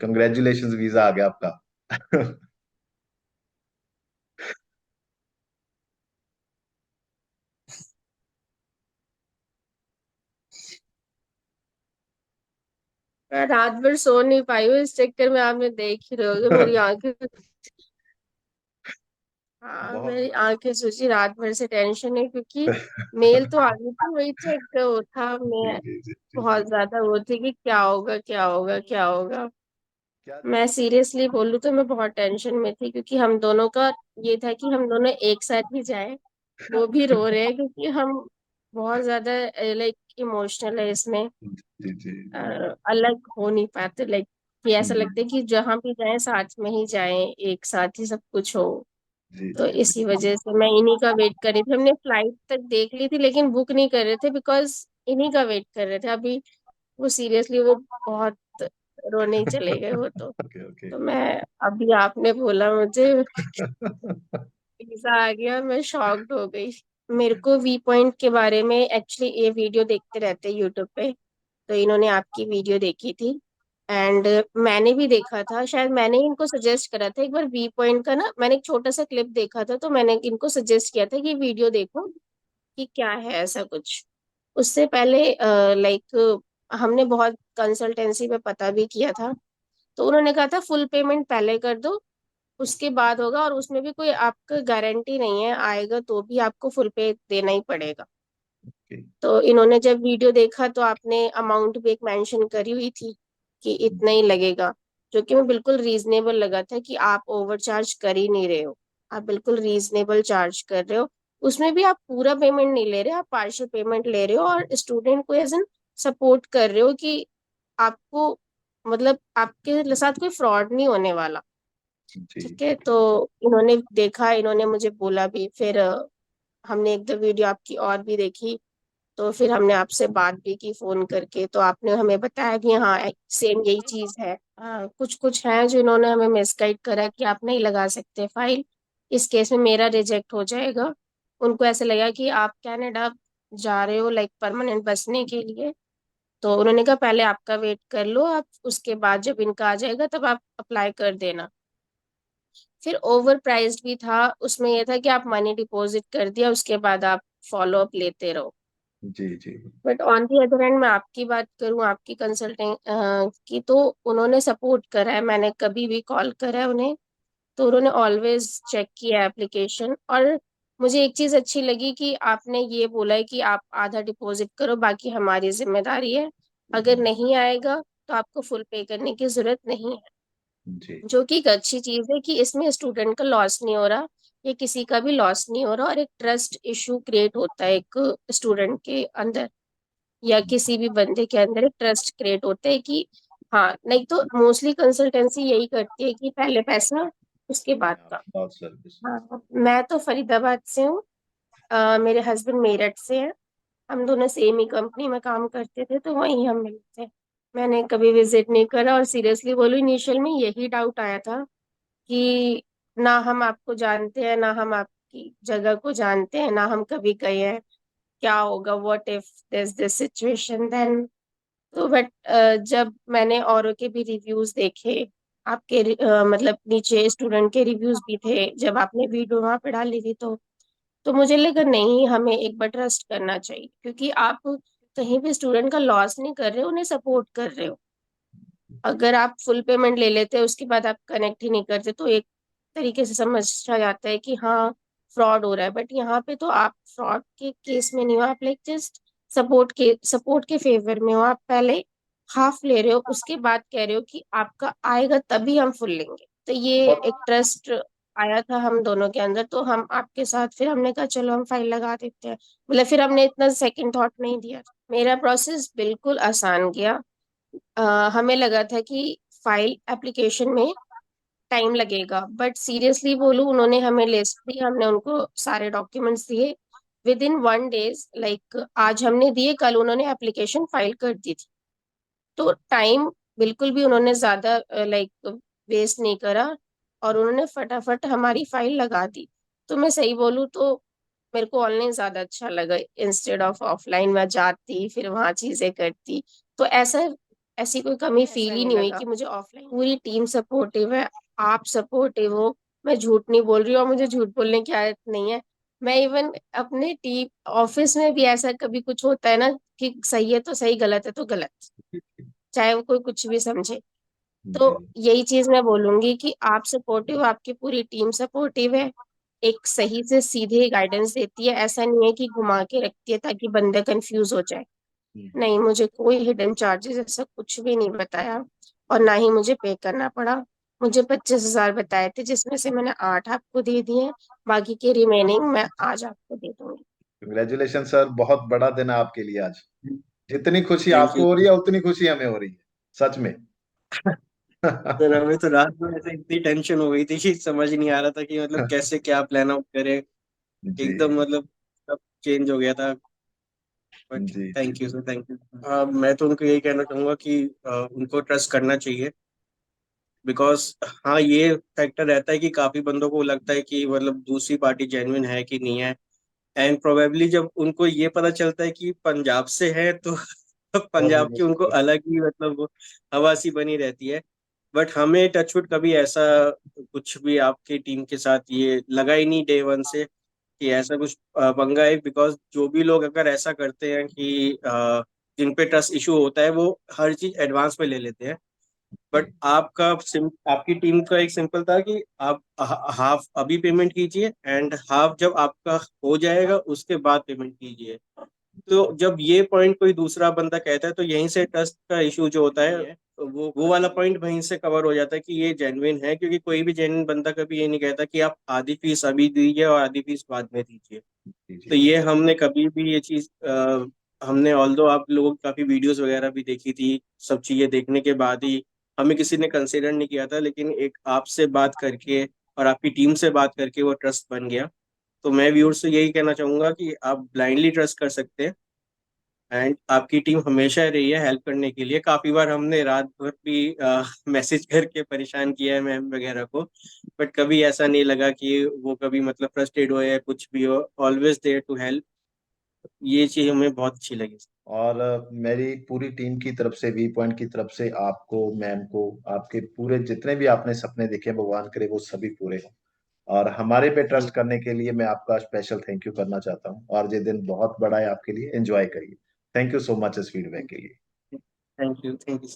Congratulations, visa आ गया आपका। मैं रात भर सो नहीं पाई हूँ इस चक्कर में, आपने देख ही रहे होगे मेरी आंखें। हाँ, बहुत। मेरी आंखें सूजी रात भर से, टेंशन है क्योंकि मेल तो आ गई थी, वही चेक वो था। जी मैं जी जी जी जी। बहुत ज्यादा वो थी कि क्या होगा क्या होगा क्या होगा। क्या? मैं सीरियसली बोलूँ तो मैं बहुत टेंशन में थी, क्योंकि हम दोनों का ये था कि हम दोनों एक साथ ही जाए। वो भी रो रहे हैं क्योंकि हम बहुत ज्यादा लाइक इमोशनल है इसमें। जी जी। अलग हो नहीं पाते, लाइक कि ऐसा लगता है हम्म, कि जहाँ भी जाए साथ में ही जाए, एक साथ ही सब कुछ हो। जी तो जी जी। इसी वजह से मैं इन्हीं का वेट कर रही थी। हमने फ्लाइट तक देख ली थी लेकिन बुक नहीं कर रहे थे, बिकॉज इन्हीं का वेट कर रहे थे अभी। वो सीरियसली वो बहुत रोने ही चले गए वो तो। Okay okay. तो मैं, अभी आपने बोला मुझे वीजा आ गया, मैं शॉक्ड हो गई। मेरे को वी पॉइंट के बारे में एक्चुअली, ये वीडियो देखते रहते हैं यूट्यूब पे, तो इन्होंने आपकी वीडियो देखी थी। एंड मैंने भी देखा था, शायद मैंने ही इनको सजेस्ट करा था एक बार वी पॉइंट का ना, मैंने एक छोटा सा क्लिप देखा था तो मैंने इनको सजेस्ट किया था कि वीडियो देखो कि क्या है ऐसा कुछ। उससे पहले लाइक हमने बहुत कंसल्टेंसी पे पता भी किया था, तो उन्होंने कहा था फुल पेमेंट पहले कर दो, उसके बाद होगा। और उसमें भी कोई आपका गारंटी नहीं है, आएगा तो भी आपको फुल पे देना ही पड़ेगा। ओके। तो इन्होंने जब वीडियो देखा तो आपने अमाउंट भी एक मेंशन करी हुई थी कि इतना ही लगेगा, जो कि मैं बिल्कुल रीजनेबल लगा था कि आप ओवर चार्ज कर ही नहीं रहे हो। आप बिल्कुल रीजनेबल चार्ज कर रहे हो। उसमें भी आप पूरा पेमेंट नहीं ले रहे, आप पार्शियल पेमेंट ले रहे हो, और स्टूडेंट को एज एन सपोर्ट कर रहे हो कि आपको, मतलब आपके साथ कोई फ्रॉड नहीं होने वाला। जी। ठीक है, तो इन्होंने देखा, इन्होंने मुझे बोला भी, फिर हमने एक दो वीडियो आपकी और भी देखी। तो फिर हमने आपसे बात भी की फोन करके, तो आपने हमें बताया कि हाँ सेम यही चीज है। कुछ कुछ है जो इन्होंने हमें मिसगाइड करा कि आप नहीं लगा सकते फाइल, इस केस में मेरा रिजेक्ट हो जाएगा। उनको ऐसे लगा कि आप कनाडा जा रहे हो लाइक परमानेंट बसने के लिए। तो उन्होंने कहा पहले आपका वेट कर लो आप, उसके बाद जब इनका आ जाएगा तब आप अप्लाई कर देना। फिर ओवर प्राइस्ड भी था, उसमें यह था कि आप मनी डिपॉजिट कर दिया, उसके बाद आप फॉलो अप लेते रहो। जी जी। But on the other hand मैं आपकी बात करूं, आपकी कंसल्टिंग की, तो उन्होंने सपोर्ट करा है। मैंने कभी भी कॉल करा है उन्हें, तो उन्होंने ऑलवेज चेक किया एप्लीकेशन। और मुझे एक चीज़ अच्छी लगी कि आपने ये बोला है कि आप आधा डिपॉजिट करो, बाकी हमारी जिम्मेदारी है। अगर नहीं आएगा तो आपको फुल पे करने की जरूरत नहीं है। जी। जो कि एक अच्छी चीज़ है कि इसमें स्टूडेंट का लॉस नहीं हो रहा, ये किसी का भी लॉस नहीं हो रहा, और एक ट्रस्ट इशू क्रिएट होता है एक स्टूडेंट के अंदर, या किसी भी बंदे के अंदर एक ट्रस्ट क्रिएट होता है कि हाँ। नहीं तो मोस्टली कंसल्टेंसी यही करती है कि पहले पैसा उसके बाद का। बहुत सर्विस। हाँ, मैं तो फरीदाबाद से हूँ, मेरे हस्बैंड मेरठ से हैं। हम दोनों सेम ही कंपनी में काम करते थे, तो वहीं हम मिले थे। मैंने कभी विजिट नहीं करा, और सीरियसली बोलूं इनिशियल में यही डाउट आया था कि ना हम आपको जानते हैं, ना हम आपकी जगह को जानते हैं, ना हम कभी गए हैं। क्या होगा, what if this this situation then. तो बट जब मैंने औरों के भी रिव्यूज देखे, आपके मतलब नीचे स्टूडेंट के रिव्यूज भी थे जब आपने वीडियो वहां पे डाली थी, तो मुझे लगा नहीं, हमें एक बार ट्रस्ट करना चाहिए, क्योंकि आप कहीं भी स्टूडेंट का लॉस नहीं कर रहे हो, उन्हें सपोर्ट कर रहे हो। अगर आप फुल पेमेंट ले लेते हैं उसके बाद आप कनेक्ट ही नहीं करते, तो एक तरीके से समझा जाता है कि हाँ फ्रॉड हो रहा है। बट यहाँ पे तो आप फ्रॉड के केस में नहीं हो, आप लाइक जस्ट सपोर्ट के फेवर में हो। आप पहले हाफ ले रहे हो, उसके बाद कह रहे हो कि आपका आएगा तभी हम फुल लेंगे। तो ये एक ट्रस्ट आया था हम दोनों के अंदर, तो हम आपके साथ, फिर हमने कहा चलो हम फाइल लगा देते हैं। मतलब फिर हमने इतना सेकंड थॉट नहीं दिया। मेरा प्रोसेस बिल्कुल आसान गया। हमें लगा था कि फाइल एप्लीकेशन में टाइम लगेगा, बट सीरियसली बोलूं उन्होंने हमें लिस्ट दी, हमने उनको सारे डॉक्यूमेंट्स दिए, विद इन 1 डेज, लाइक आज हमने दिए, कल उन्होंने एप्लीकेशन फाइल कर दी थी। तो टाइम बिल्कुल भी उन्होंने ज्यादा लाइक वेस्ट नहीं करा, और उन्होंने फटाफट हमारी फाइल लगा दी। तो मैं सही बोलूं तो मेरे को ऑनलाइन ज्यादा अच्छा लगा, इंस्टेड ऑफ ऑफलाइन मैं जाती फिर वहां चीजें करती। तो ऐसा ऐसी कोई कमी फील ही नहीं हुई कि मुझे ऑफलाइन, पूरी टीम सपोर्टिव है, आप सपोर्टिव हो, मैं झूठ नहीं बोल रही हूँ और मुझे झूठ बोलने की आदत नहीं है। मैं इवन अपने टीम ऑफिस में भी ऐसा कभी कुछ होता है ना कि सही है तो सही, गलत है तो गलत, चाहे वो कोई कुछ भी समझे। तो जी यही चीज मैं बोलूंगी कि आप सपोर्टिव, आपकी पूरी टीम सपोर्टिव है, एक सही से सीधे गाइडेंस देती है, ऐसा नहीं है कि घुमा के रखती है ताकि बंदा कंफ्यूज हो जाए। नहीं, मुझे कोई हिडन चार्जेस ऐसा कुछ भी नहीं बताया और ना ही मुझे पे करना पड़ा। मुझे 25,000 बताए थे जिसमें से मैंने 8 आपको दे दिए, बाकी के रिमेनिंग मैं आज आपको दे दूंगी। कंग्रेचुलेशन सर, बहुत बड़ा दिन है आपके लिए आज। जितनी खुशी थैंक आपको यू। हो रही है उतनी खुशी हमें हो रही है, सच में। सर हमें तो रात में ऐसे इतनी टेंशन हो गई थी कि समझ नहीं आ रहा था कि मतलब कैसे क्या प्लान आउट करें। जी एकदम मतलब सब चेंज हो गया था। बट जी जी thank you sir, thank you. मैं तो उनको यही कहना चाहूंगा कि उनको ट्रस्ट करना चाहिए। बिकॉज हाँ, ये फैक्टर रहता है कि काफी बंदों को लगता है कि मतलब दूसरी पार्टी जेन्युइन है कि नहीं है। एंड प्रोबेबली जब उनको ये पता चलता है कि पंजाब से है तो और भी पंजाब की उनको मुश्किल। अलग ही मतलब वो हवा सी बनी रहती है। बट हमें टचवुड कभी ऐसा कुछ भी आपकी टीम के साथ ये लगा ही नहीं डे वन से कि ऐसा कुछ पंगा है। बिकॉज जो भी लोग अगर ऐसा करते हैं कि जिन पे ट्रस्ट इशू होता है वो हर चीज एडवांस में ले लेते हैं। बट आपकी टीम का एक सिंपल था कि आप हाफ अभी पेमेंट कीजिए एंड हाफ जब आपका हो जाएगा उसके बाद पेमेंट कीजिए। तो जब ये पॉइंट कोई दूसरा बंदा कहता है तो यहीं से ट्रस्ट का इशू जो होता है तो वो वाला पॉइंट वहीं से कवर हो जाता है कि ये जेन्युइन है। क्योंकि कोई भी जेन्युइन बंदा कभी ये नहीं कहता कि आप आधी फीस अभी दीजिए और आधी फीस बाद में दीजिए। जी जी तो जी ये हमने कभी भी ये चीज हमने ऑल्दो आप लोगों की काफी वीडियोस वगैरह भी देखी थी, सब चीजें देखने के बाद ही हमें किसी ने कंसिडर नहीं किया था। लेकिन एक आपसे बात करके और आपकी टीम से बात करके वो ट्रस्ट बन गया। तो मैं व्यूअर्स से यही कहना चाहूंगा कि आप ब्लाइंडली ट्रस्ट कर सकते हैं। एंड आपकी टीम हमेशा रही है हेल्प करने के लिए। काफी बार हमने रात भर भी मैसेज करके परेशान किया है मैम वगैरह को। बट कभी ऐसा नहीं लगा कि वो कभी मतलब फ्रस्ट्रेट हो या कुछ भी हो, ऑलवेज देयर टू हेल्प। ये चीज हमें बहुत अच्छी लगी। और मेरी पूरी टीम की तरफ से, वी पॉइंट की तरफ से, आपको, मैम को, आपके पूरे जितने भी आपने सपने देखे भगवान करे वो सभी पूरे हों। और हमारे पे ट्रस्ट करने के लिए मैं आपका स्पेशल थैंक यू करना चाहता हूँ। और ये दिन बहुत बड़ा है आपके लिए, एंजॉय करिए। थैंक यू सो मच इस फीडबैक के लिए। Thank you, thank you.